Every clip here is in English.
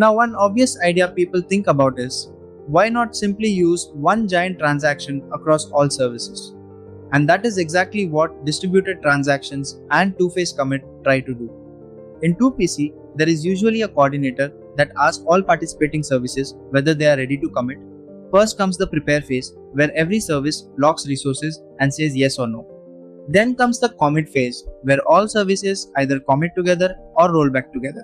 Now, one obvious idea people think about is why not simply use one giant transaction across all services? And that is exactly what distributed transactions and two-phase commit try to do. In 2PC, there is usually a coordinator that asks all participating services whether they are ready to commit. First comes the prepare phase, where every service locks resources and says yes or no. Then comes the commit phase, where all services either commit together or roll back together.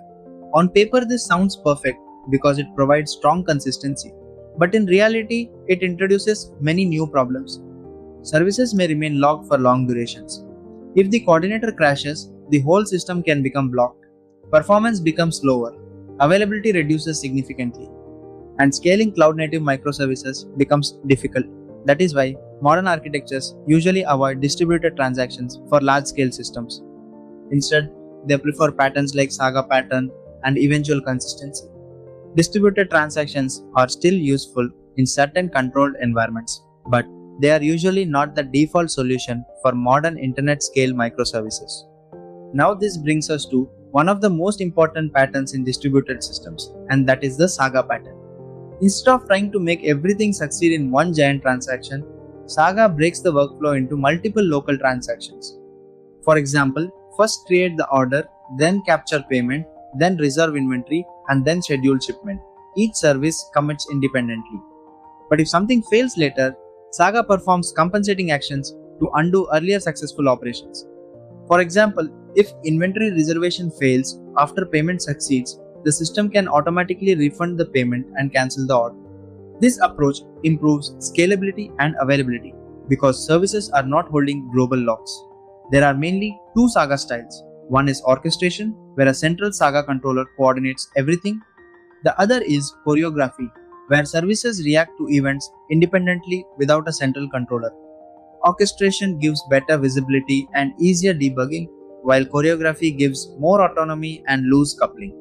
On paper, this sounds perfect because it provides strong consistency, but in reality, it introduces many new problems. Services may remain locked for long durations. If the coordinator crashes, the whole system can become blocked. Performance becomes slower, availability reduces significantly, and scaling cloud-native microservices becomes difficult. That is why modern architectures usually avoid distributed transactions for large-scale systems. Instead, they prefer patterns like Saga pattern and eventual consistency. Distributed transactions are still useful in certain controlled environments, but they are usually not the default solution for modern internet-scale microservices. Now this brings us to one of the most important patterns in distributed systems, and that is the Saga pattern. Instead of trying to make everything succeed in one giant transaction, Saga breaks the workflow into multiple local transactions. For example, first create the order, then capture payment, then reserve inventory, and then schedule shipment. Each service commits independently. But if something fails later, Saga performs compensating actions to undo earlier successful operations. For example, if inventory reservation fails after payment succeeds, the system can automatically refund the payment and cancel the order. This approach improves scalability and availability because services are not holding global locks. There are mainly two Saga styles. One is orchestration, where a central Saga controller coordinates everything. The other is choreography, where services react to events independently without a central controller. Orchestration gives better visibility and easier debugging, while choreography gives more autonomy and loose coupling.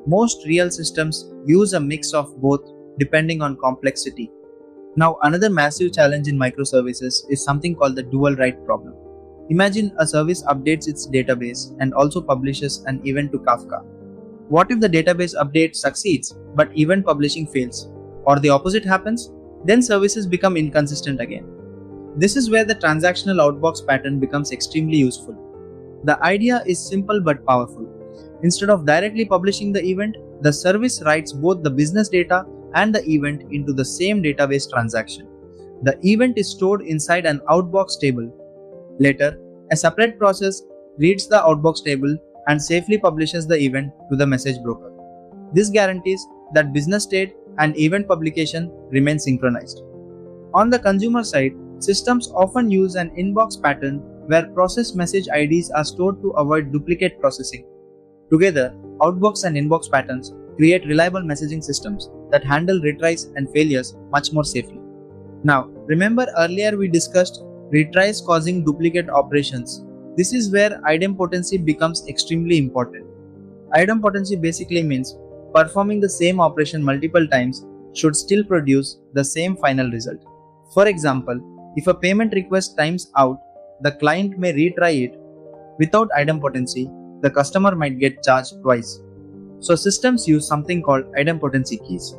Most real systems use a mix of both depending on complexity. Now, another massive challenge in microservices is something called the dual write problem. Imagine a service updates its database and also publishes an event to Kafka. What if the database update succeeds but event publishing fails? Or the opposite happens? Then services become inconsistent again. This is where the transactional outbox pattern becomes extremely useful. The idea is simple but powerful. Instead of directly publishing the event, the service writes both the business data and the event into the same database transaction. The event is stored inside an outbox table. Later, a separate process reads the outbox table and safely publishes the event to the message broker. This guarantees that business state and event publication remain synchronized. On the consumer side, systems often use an inbox pattern where process message IDs are stored to avoid duplicate processing. Together, outbox and inbox patterns create reliable messaging systems that handle retries and failures much more safely. Now, remember earlier we discussed retries causing duplicate operations. This is where idempotency becomes extremely important. Idempotency basically means performing the same operation multiple times should still produce the same final result. For example, if a payment request times out, the client may retry it. Without idempotency, the customer might get charged twice. So systems use something called idempotency keys.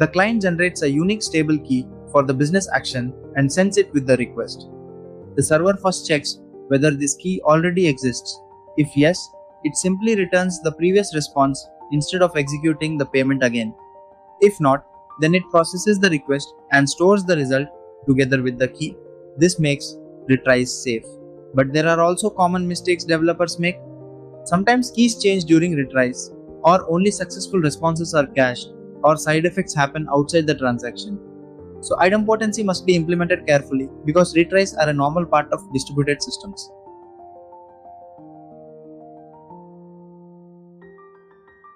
The client generates a unique stable key for the business action and sends it with the request. The server first checks whether this key already exists. If yes, it simply returns the previous response instead of executing the payment again. If not, then it processes the request and stores the result together with the key. This makes retries safe. But there are also common mistakes developers make. Sometimes keys change during retries, or only successful responses are cached, or side effects happen outside the transaction. So idempotency must be implemented carefully because retries are a normal part of distributed systems.